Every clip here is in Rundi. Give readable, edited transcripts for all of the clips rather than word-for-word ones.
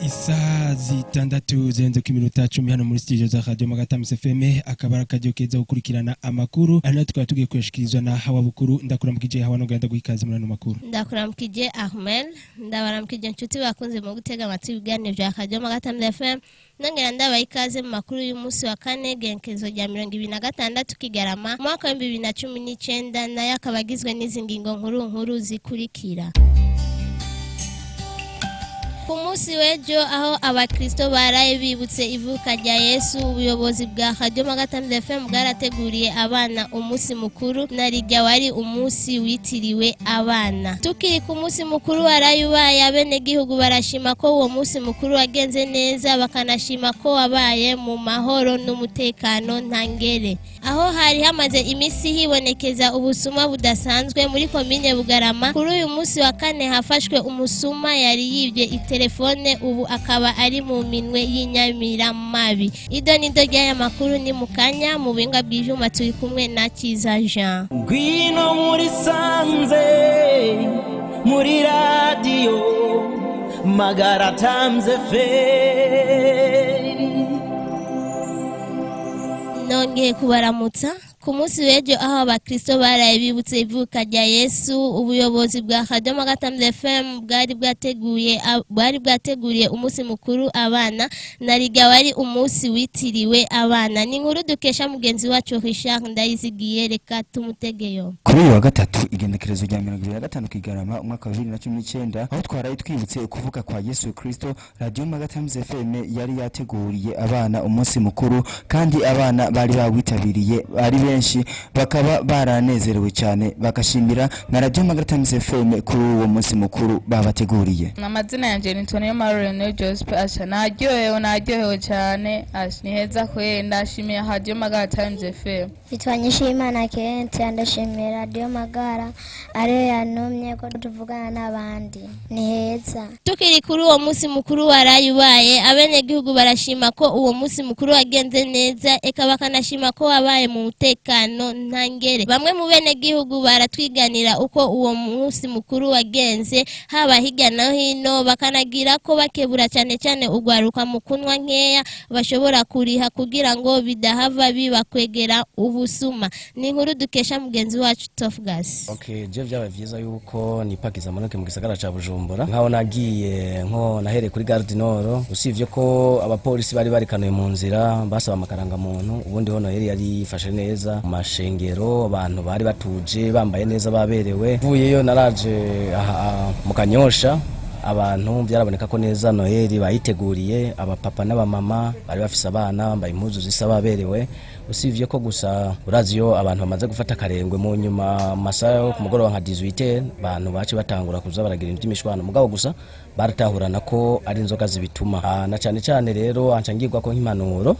Isaha zitandatu zirenze ku minota 10 hano muri studio za Radio Magatama FM akabara kajyo keza gukurikirana amakuru ana tukaba tugiye kuyashikirizwa na Hawa Bukuru ndakuramukije Hawa no genda guhikaza muri makuru ndakuramukije Ahmed ndabaramukije nshuti bakunze mu gutega amatwi ibiganiro bya Radio Magatama FM nongera ndabaye ikaze mu makuru y'umunsi wa kane genkezo rya 2026 Kigarama mwaka wa 2019 nayo akabagizwe n'izi ngingo nkuru zikurikira. Ku munsi w'ejo aho abakristo baraye bibutse ivuka rya Yesu ubuyobozi bwa Radio Magatama FM bwarateguriye abana umunsi mukuru narijya wari umunsi witiriwe abana. Tukiri ku munsi mukuru warayubaye abenegihugu barashima ko uwo munsi mukuru wagenze neza bakanashima ko wabaye mu mahoro n'umutekano ntangere. Aho hari hamaze imisi hibonekeza ubusuma budasanzwe muri komine Bugarama kuri uyu munsi wa kane hafashwe umusuma yari yibye telefone ubu akaba ari mu minwe y'inyamiramabi. Ido nido ry'aya makuru ni mukanya mu binga bw'ijuma turi kumwe na Kiza Jean. Gwino muri sanze muri radio Magara Tamze Feri. Nongeye kubaramutsa ku munsi w'ejo aho abakristo baraye bibutse ivuka rya Yesu ubuyobozi bwa Radio Magatama FM bwari bwateguriye umunsi mukuru abana narijya wari umunsi witiriwe abana. Ni inkuru dukesha mugenzi wacu Richard Ndayizigiye reka tumutegeyo. Kuri uyu wa gatatu igenekerezo rya 2025 Kigarama umwaka wa 2019 aho twaraye twibutse ukuvuka kwa Yesu Kristo Radio Magatama FM yari yateguriye abana umunsi mukuru kandi abana bari bawitabiriye ari benshi bakaba baranezerewe cyane bakashimira na Radio Magatama FM kuri uwo munsi mukuru babateguriye. Amazina yanje ni Antonio Marino Joseph asha naryohewe cyane ni heza kwenda shimiye Radio Magatama FM. Bitwanyishimana Kente ndashimira Radio Magara ariyo yanumye ko tuvugana n'abandi ni heza. Tukiri kuri uwo munsi mukuru warayubaye abenegihugu barashima ko uwo munsi mukuru wagenze neza eka bakanashima ko wabaye mu mutekano ntangere. Bamwe mu benegihugu baratwiganira uko uwo munsi mukuru wagenze haba hirya no hino bakanagira ko bakebura cyane ugwaruka mu kunwa nkeya bashobora kuriha kugira ngo bidahava bibakwegera ubusuma. Ni inkuru dukesha mugenzi wacu Tofgas. Okay, je byabaye vyiza yuko nipakiza monoke mu gisagara ca Bujumbura nkaho nagiye nahere kuri Gare du Nord usivye ko abapolisi bari kanuye mu nzira basaba amakaranga muntu ubundi hono yari yifashe neza mu mashengero abantu bari batuje bambaye neza baberewe. Vuyeyo naraje mu Kanyosha abantu byaraboneka ko neza Noheli bayiteguriye abapapa n'abamama bari bafise abana bambaye impuzu zisa baberewe usivye ko gusa uraziyo abantu bamaze gufata karengwe mu nyuma masayo ku mugoroba nka 18 abantu bace batangura kuza baragira iby'imishwano mugabo gusa baratahurana ko ari inzoga zibituma na cyane rero ancangirwa ko nk'impanuro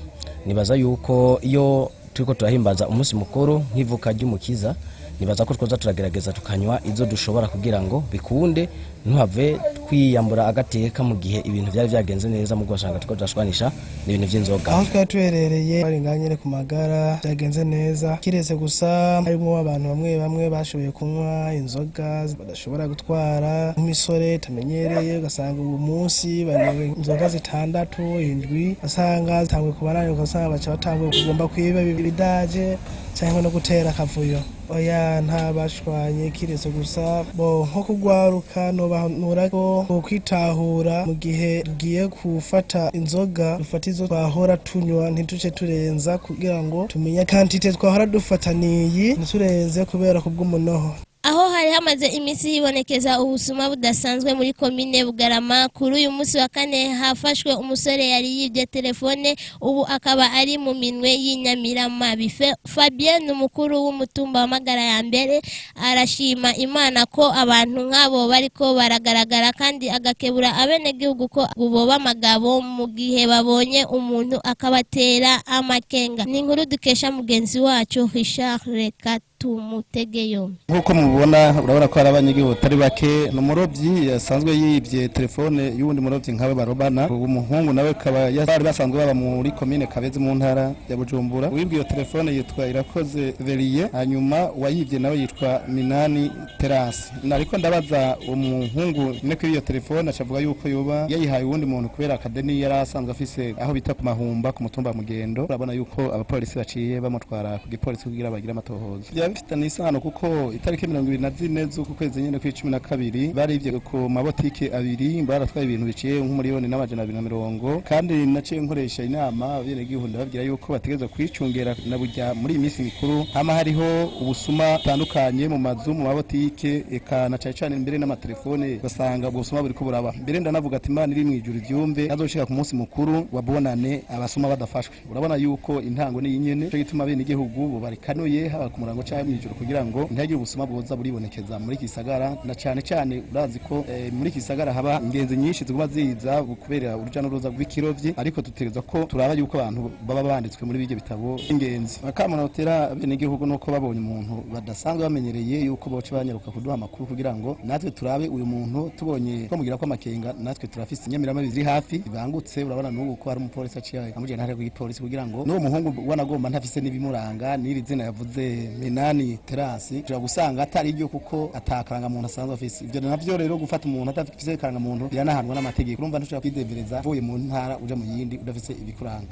nibaza yuko iyo turiko turahimbaza umunsi mukuru nk'ivuka ry'umukiza nibaza ko twoza turagerageza tukanywa izo dushobora kugira ngo bikunde ntuhave twiyambura agateka mu gihe ibintu byari byagenze neza mu gwashanga tuko turashwanisha n'ibintu by'inzoga. Aho twatuherereye bari nganyere ku magara byagenze neza kiretse gusa harimo abantu bamwe bashoboye kunywa inzoga badashobora gutwara nk'imisore tamenyereye ugasanga ubu munsi banyewe inzoga zitandatu indwi asanga zitangwe kubarana ugasanga baca batanguye kugomba kwiba bidaje cyangwa no gutera kavuyo. Oya nta bashwanye kiretse gusa nko kugwaruka no bahanura ko kwitahura mu gihe tugiye gufata inzoga dufata izo twahora tunywa ntituce turenza kugira ngo tumenye quantité twahora dufataniye ntiturenze kubera kubw'umunoho. Aho hari hamaze imisi hibonekeza ubusuma budasanzwe muri komine Bugarama kuri uyu munsi wa kane hafashwe umusore yari yibye telefone ubu akaba ari mu minwe y'inyamiramabi. Fabien umukuru w'umutumba wa Magara ya mbere arashima Imana ko abantu nk'abo bariko baragaragara kandi agakebura abenegihugu ko boba amagabo mu gihe babonye umuntu akabatera amakenga. Ni inkuru dukesha mugenzi wacu Richard reka tumutege yombi. Nkuko mubona urabona ko ari abanyagihugu batari bake n'umurovyi yasanzwe yibye telefone y'uwundi murovyi nkawe barobana umuhungu nawe kaba bari basanzwe baba muri commune Kabezi mu ntara ya Bujumbura wibwiye telefone yitwa Irakoze Veriye hanyuma wayibye nawe yitwa Minani Terasi nariko ndabaza umuhungu neko iyo telefone acavuga yuko yoba yayihaye uwundi muntu kubera akadeni yari asanzwe afise aho bita ku mahumba ku mutumba Mugendo urabona yuko abapolisi baciye bamutwara ku gipolisi kugira bagira amatohoza byabifitanye isano kuko itariki 24 z'uku kwezi nyene ku 12 barivye ku mabotike abiri baratwaye ibintu biciye nk'umuriyoni n'amajana 250 kandi naciye nkoresha inama bene gihunda babwira yuko bategeza kwicungera na burya muri imisi mikuru hama hariho ubusuma butandukanye mu mazu mu mabotike eka na cyane imbere n'amatelefone basanga ubusuma buri kuburaba mbere ndanavuga ati Imana iri mwijuru ivyumve nazoshika ku munsi mukuru wabonane abasuma badafashwe urabona yuko intango ni yinyene cyo gituma bene igihugu bo barikanuye haba ku murango cyangwa mwijuru kugira ngo ntihagire ubusuma bwoza buribonekeza muri kisagara na cyane urazi ko muri kisagara haba ingenzi nyinshi ziguma ziza kubera uruja n'uruza rw'ikirovyi ariko tutegeza ko turaba yuko abantu baba banditswe muri bije bitabo ingenzi bakamanotera bene igihugu nuko babonye umuntu badasanzwe bamenyereye yuko boce banyaruka kuduha amakuru kugira ngo natwe turabe uyu muntu tubonye ko mugira ko amakenga natwe turafise inyamirama ziri hafi ibangutse urabona n'ubu ko hari umupolisi aciye amuje ntare rw'ipolisi kugira ngo n'uwo muhungu wanagomba ntafise n'ibimuranga n'iri zina yavuze Minani Terasi tujya gusanga atari ryo kuko atakaranga muntu asanzwe afise ibyo navyo rero gufata umuntu atafise karanga muntu biranahanwa n'amategeko urumva ntushobora kwidevereza vuye mu ntara uja mu yindi udafise ibikuranga.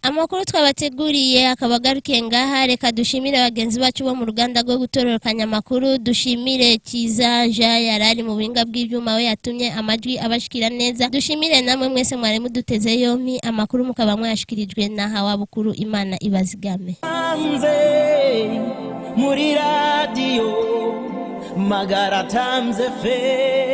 Amakuru twabateguriye akabagarukiye ngaha reka dushimire abagenzi bacu bo mu ruganda rwo gutororokanya amakuru dushimire Kiza Jean yarari mu binga bw'ibyuma we yatumye amajwi abashikira neza dushimire namwe mwese mwari muduteze yompi amakuru mukaba mwashikirijwe na Hawa Bukuru Imana ibazigame muri radio Magara Times FM